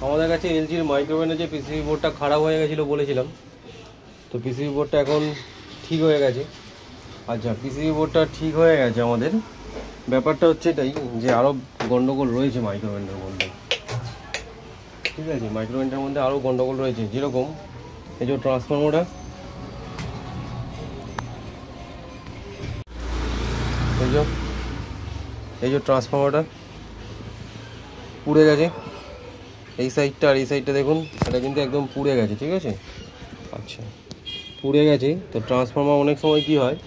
আমাদের কাছে এলজির মাইক্রোওভেনের যে পিসিবি বোর্ডটা খারাপ হয়ে গেছিলো বলেছিলাম, তো পিসিবি বোর্ডটা এখন ঠিক হয়ে গেছে। আচ্ছা, পিসিবি বোর্ডটা ঠিক হয়ে গেছে। আমাদের ব্যাপারটা হচ্ছে এটাই যে আরও গন্ডগোল রয়েছে মাইক্রোওভেনের মধ্যে। ঠিক আছে, মাইক্রোওভেনটার মধ্যে আরও গন্ডগোল রয়েছে। যেরকম এই যে ট্রান্সফরমারটা, এই যে ট্রান্সফরমারটা পুড়ে গেছে। এই সাইডটা আর এই সাইডটা দেখুন, এটা কিন্তু একদম পুড়ে গেছে। ঠিক আছে, আচ্ছা পুড়ে গেছে। তো ট্রান্সফরমার অনেক সময় কি হয়,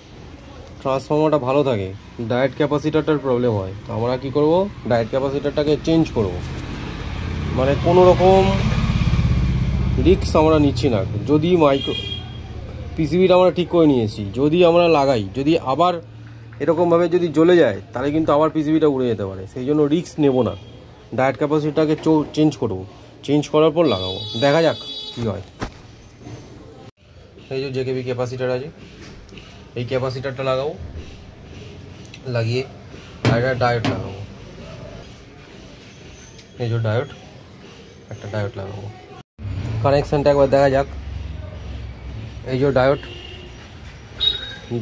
ট্রান্সফরমারটা ভালো থাকে, ডায়েট ক্যাপাসিটারটার প্রবলেম হয়। তো আমরা কী করব, ডায়েট ক্যাপাসিটারটাকে চেঞ্জ করব। মানে কোনো রকম রিস্ক আমরা নিচ্ছি না। যদি পিসিবিটা আমরা ঠিক করে নিয়েছি, যদি আমরা লাগাই, যদি আবার এরকমভাবে যদি জ্বলে যায়, তাহলে কিন্তু আবার পিসিবিটা উড়ে যেতে পারে। সেই জন্য রিস্ক নেব না, ডায়েট ক্যাপাসিটারটাকে চেঞ্জ করবো, চেঞ্জ করার পর লাগাবো, দেখা যাক কী হয়। এই যে জেকেবি ক্যাপাসিটার আছে, এই ক্যাপাসিটারটা লাগাবো, লাগিয়ে ডায়োড লাগাবো। এই যে ডায়োড, একটা ডায়োড লাগাবো। কানেকশানটা একবার দেখা যাক। এই যে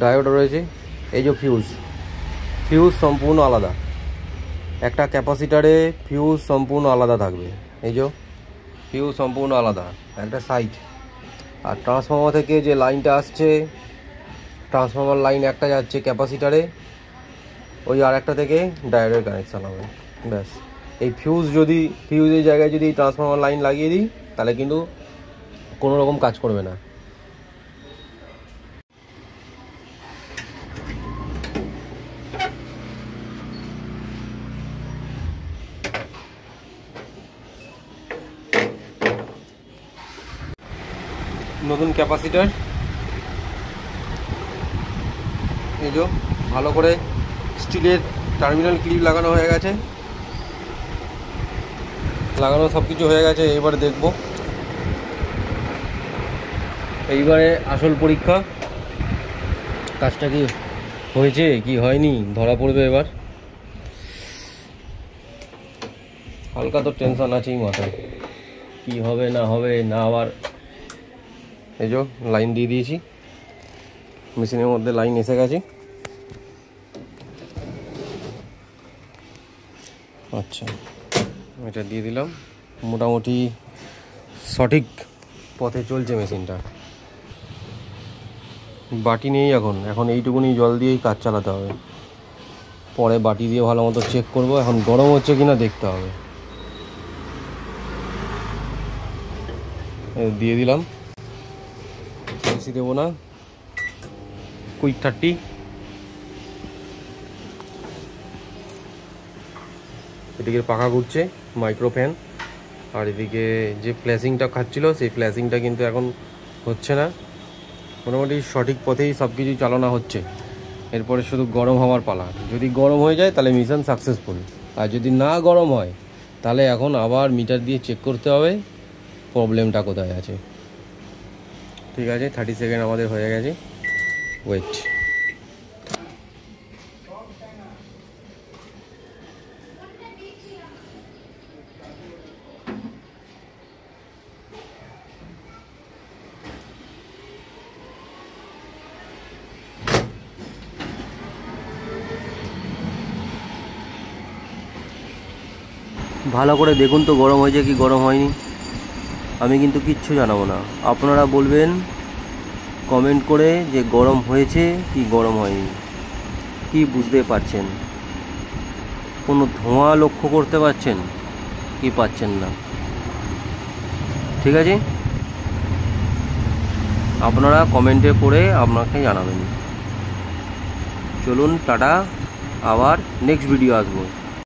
ডায়োড রয়েছে। এই যে ফিউজ সম্পূর্ণ আলাদা। একটা ক্যাপাসিটারে ফিউজ সম্পূর্ণ আলাদা থাকবে। এই যে ফিউজ সম্পূর্ণ আলাদা একটা সাইড। আর ট্রান্সফরমার থেকে যে লাইনটা আসছে, ট্রান্সফরমার লাইন একটা যাচ্ছে ক্যাপাসিটারে, ওই আর একটা থেকে ডায়োডের কানেকশান হবে। ব্যাস, এই ফিউজের জায়গায় যদি ট্রান্সফরমার লাইন লাগিয়ে দিই, তাহলে কিন্তু কোনো রকম কাজ করবে না। নতুন ক্যাপাসিটার, এই যে ভালো করে স্টিলের টার্মিনাল ক্লিপ লাগানো হয়ে গেছে, লাগানো সব কিছু হয়ে গেছে। এবারে দেখব, এইবারে আসল পরীক্ষা, কাজটা কি হয়েছে কি হয়নি ধরা পড়বে এবার। হালকা তো টেনশন আছেই মাথায়, কি হবে না হবে না। আবার এই যে লাইন দিয়ে দিয়েছি, মেশিনের মধ্যে লাইন এসে গেছে। আচ্ছা, এটা দিয়ে দিলাম। মোটামুটি সঠিক পথে চলছে মেশিনটা। বাটি নেই এখন এইটুকুনি জল দিয়েই কাজ চালাতে হবে। পরে বাটি দিয়ে ভালো মতো চেক করবো। এখন গরম হচ্ছে কিনা দেখতে হবে। দিয়ে দিলাম, বেশি দেবো না, কুইক 30। এদিকে পাখা ঘুরছে, মাইক্রো ফ্যান। আর এদিকে যে ফ্ল্যাশিংটা খাচ্ছিল, সেই ফ্ল্যাশিংটা কিন্তু এখন হচ্ছে না। মোটামুটি সঠিক পথেই সব কিছু চালানো হচ্ছে। এরপরে শুধু গরম হওয়ার পালা। যদি গরম হয়ে যায় তাহলে মিশন সাকসেসফুল, আর যদি না গরম হয় তাহলে এখন আবার মিটার দিয়ে চেক করতে হবে প্রবলেমটা কোথায় আছে। ঠিক আছে, 30 সেকেন্ড আমাদের হয়ে গেছে, ওয়েট। ভালো করে দেখুন তো গরম হয়েছে কি গরম হয়নি। আমি কিন্তু কিচ্ছু জানাবো না, আপনারা বলবেন কমেন্ট করে যে গরম হয়েছে কি গরম হয়নি, কি বুঝতে পারছেন, কোনো ধোঁয়া লক্ষ্য করতে পারছেন কি পাচ্ছেন না। ঠিক আছে, আপনারা কমেন্টে করে আপনাকে জানাবেন। চলুন টাটা, আবার নেক্সট ভিডিও আসবো।